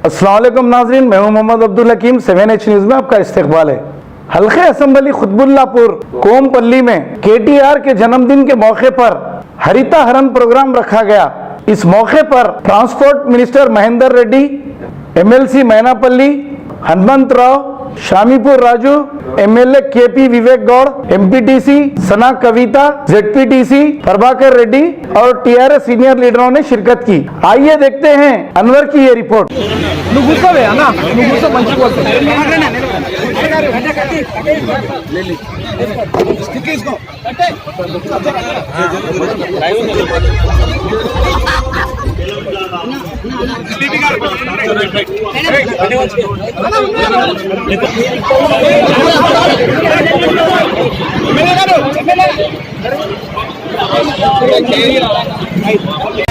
अस्सलाम वालेकुम नाज़रीन, मैं हूं मोहम्मद अब्दुल हकीम। 7H न्यूज़ में आपका इस्तकबाल है। हल्के असम्बली खुतबुल्लापुर कोमपल्ली में KTR के जन्मदिन के मौके पर हरिता हरण प्रोग्राम रखा गया। इस मौके पर transport minister Mahender Reddy, MLC Mainapalli Hanumanth Rao, Shamipur Raju, MLA KP Vivek Goud, MPTC Sana Kavita, ZPTC Prabhakar Reddy और TRS सीनियर लीडरों ने शिरकत की। आइए देखते हैं अनवर की ये रिपोर्ट। मेरे